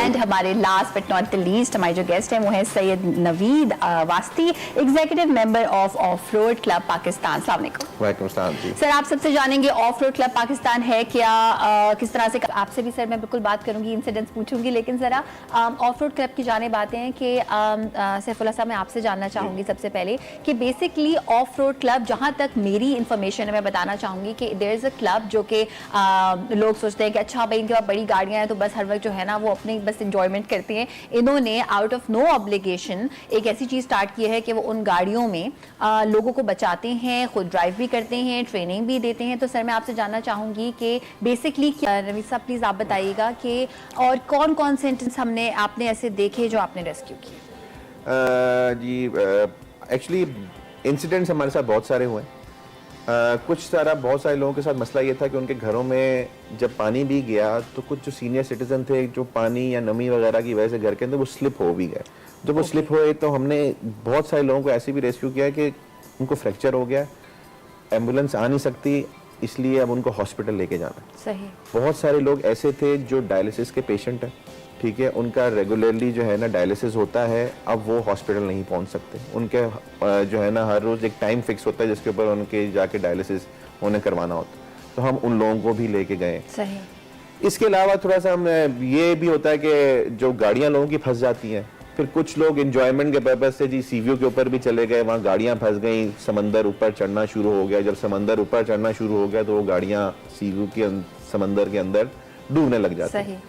And हमारे last but not the least हमारे जो गेस्ट हैं वो हैं Syed Naveed Wasti, executive member of road club Pakistan. अस्सलाम वालेकुम। वालेकुम सलाम जी। सर आपसे जानेंगे ऑफ रोड क्लब पाकिस्तान है क्या, किस तरह से, आपसे भी सर मैं बिल्कुल बात करूंगी, इंसिडेंट्स पूछूंगी, लेकिन जरा ऑफ रोड क्लब की जानिब आते हैं कि सैफुल्लाह साहब मैं आपसे जानना चाहूंगी सबसे पहले कि बेसिकली ऑफ रोड क्लब, जहां तक मेरी इंफॉर्मेशन है मैं बताना चाहूंगी कि देयर इज अ क्लब जो कि लोग सोचते हैं कि अच्छा भाई इनके पास बड़ी गाड़ियां हैं तो बस हर वक्त जो है ना वो अपनी बस इंजॉयमेंट करते हैं। इन्होंने आउट ऑफ नो ऑब्लिगेशन एक ऐसी चीज स्टार्ट की है कि वो उन गाड़ियों में लोगों को बचाते हैं, खुद ड्राइव भी करते हैं, ट्रेनिंग भी देते हैं। तो सर मैं आपसे जानना चाहूंगी कि बेसिकली नवीद साहब प्लीज आप बताइएगा कि और कौन कौन से हमने आपने ऐसे देखे जो आपने रेस्क्यू किए। जी एक्चुअली इंसिडेंट्स हमारे साथ बहुत सारे हुए। बहुत सारे लोगों के साथ मसला ये था कि उनके घरों में जब पानी भी गया तो कुछ जो सीनियर सिटीजन थे जो पानी या नमी वगैरह की वजह से घर के अंदर वो स्लिप हो भी गए। जब वो स्लिप हुए तो हमने बहुत सारे लोगों को ऐसे भी रेस्क्यू किया कि उनको फ्रैक्चर हो गया, एम्बुलेंस आ नहीं सकती, इसलिए अब उनको हॉस्पिटल लेके जाना। सही। बहुत सारे लोग ऐसे थे जो डायलिसिस के पेशेंट हैं, ठीक है, उनका रेगुलरली जो है ना डायलिसिस होता है, अब वो हॉस्पिटल नहीं पहुंच सकते। उनके जो है ना हर रोज एक टाइम फिक्स होता है जिसके ऊपर उनके जाके डायलिसिस उन्हें करवाना होता है, तो हम उन लोगों को भी लेके गए। सही। इसके अलावा थोड़ा सा हम ये भी होता है कि जो गाड़ियां लोगों की फंस जाती हैं, फिर कुछ लोग एंजॉयमेंट के पर्पज से जी सीवीओ के ऊपर भी चले गए, वहाँ गाड़ियां फंस गई, समंदर ऊपर चढ़ना शुरू हो गया। जब समंदर ऊपर चढ़ना शुरू हो गया तो वो गाड़ियां सीवीओ के समंदर के अंदर डूबने लग जाती हैं।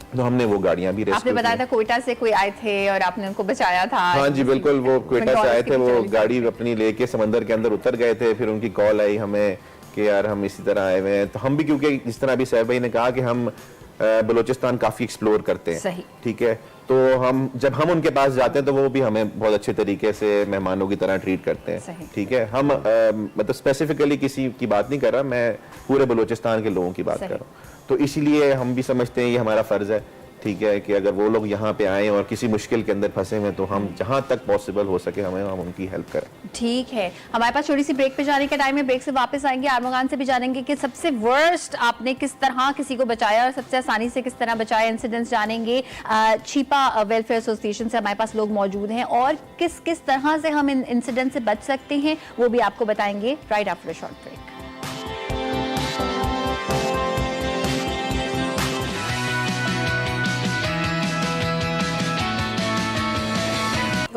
तो हमने वो गाड़ियां भी रेस्क्यू। आपने बताया था कोयटा से कोई आए थे और आपने उनको बचाया था। हाँ जी बिल्कुल, वो कोयटा से आए थे, वो गाड़ी अपनी लेके समंदर के अंदर उतर गए थे। फिर उनकी कॉल आई हमें कि यार हम इसी तरह आए हुए हैं। तो हम भी, क्योंकि जिस तरह अभी सैफ भाई ने कहा कि हम बलूचिस्तान काफी एक्सप्लोर करते हैं, ठीक है, तो जब हम उनके पास जाते हैं तो वो भी हमें बहुत अच्छे तरीके से मेहमानों की तरह ट्रीट करते हैं, ठीक है। हम मतलब स्पेसिफिकली किसी की बात नहीं कर रहा, मैं पूरे बलूचिस्तान के लोगों की बात कर रहा हूँ। तो इसीलिए हम भी समझते हैं ये हमारा फर्ज है, ठीक है, कि अगर वो लोग यहाँ पे आए और किसी मुश्किल के अंदर फंसे हुए तो हम जहाँ तक पॉसिबल हो सके हम उनकी हेल्प करें। ठीक है, हमारे पास छोटी सी ब्रेक पे जाने का टाइम है, ब्रेक से वापस आएंगे, आर्मगान से भी जानेंगे कि सबसे वर्स्ट आपने किस तरह किसी को बचाया और सबसे आसानी से किस तरह बचाया, इंसिडेंट्स जानेंगे। छिपा वेलफेयर एसोसिएशन से हमारे पास लोग मौजूद हैं और किस किस तरह से हम इन इंसिडेंट से बच सकते हैं वो भी आपको बताएंगे right after short break.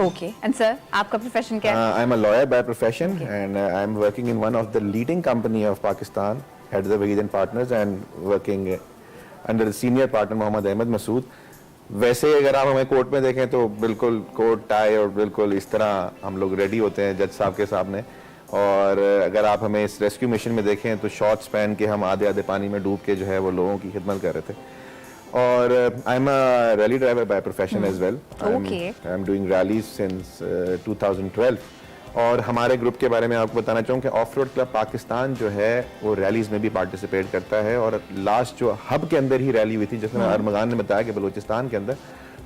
Okay, and sir, आपका प्रोफेशन क्या है? I'm a lawyer by profession, and I'm working in one of the leading company of Pakistan, head of the Wahid and Partners, and working under the senior partner Mohammad Ahmad Masood. वैसे अगर आप हमें court में देखें तो बिल्कुल कोट टाई और बिल्कुल इस तरह हम लोग रेडी होते हैं जज साहब के सामने। और अगर आप हमें इस रेस्क्यू मिशन में देखें तो शॉर्ट्स पहन के हम आधे आधे पानी में डूब के जो है वो लोगों की खिदमत कर रहे थे। और I am a rally driver by profession as well. I am doing rallies since 2012। और हमारे ग्रुप के बारे में आपको बताना चाहूँ कि ऑफ रोड क्लब पाकिस्तान जो है वो रैलीज में भी पार्टिसिपेट करता है। और लास्ट जो हब के अंदर ही रैली हुई थी, जिसमें अरमगान ने बताया कि बलूचिस्तान के अंदर,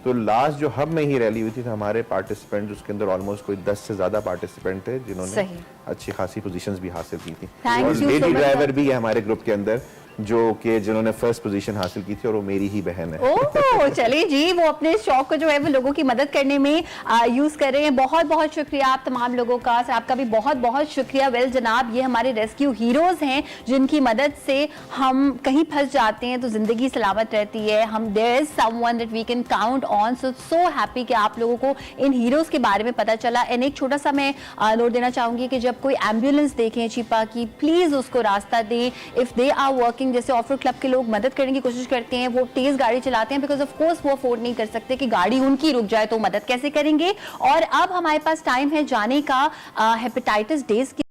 तो लास्ट जो हब में ही रैली हुई थी तो हमारे पार्टिसिपेंट उसके अंदर ऑलमोस्ट कोई 10 से ज्यादा पार्टिसिपेंट थे जिन्होंने अच्छी खासी पोजीशंस भी हासिल की थी। और लेडी ड्राइवर भी है हमारे ग्रुप के अंदर जो कि जिन्होंने फर्स्ट पोजीशन हासिल की थी और वो मेरी ही बहन है। ओह चलिए जी, वो अपने शौक को जो है वो लोगों की मदद करने में यूज कर रहे हैं। बहुत बहुत शुक्रिया आप तमाम लोगों का, सर आपका भी बहुत बहुत शुक्रिया। वेल जनाब, ये हमारे रेस्क्यू हीरोज हैं जिनकी मदद से हम कहीं फंस जाते हैं तो जिंदगी सलामत रहती है। हम there is someone that we can count on. So happy कि आप लोगों को इन हीरोज के बारे में पता चला। एंड एक छोटा सा मैं नोट देना चाहूंगी कि जब कोई एम्बुलेंस देखें छिपा की, प्लीज उसको रास्ता दें। इफ दे आर वर्किंग, जैसे ऑफ रोड क्लब के लोग मदद करने की कोशिश करते हैं, वो तेज गाड़ी चलाते हैं बिकॉज ऑफ कोर्स वो अफोर्ड नहीं कर सकते कि गाड़ी उनकी रुक जाए, तो मदद कैसे करेंगे। और अब हमारे पास टाइम है जाने का हेपेटाइटिस डेज की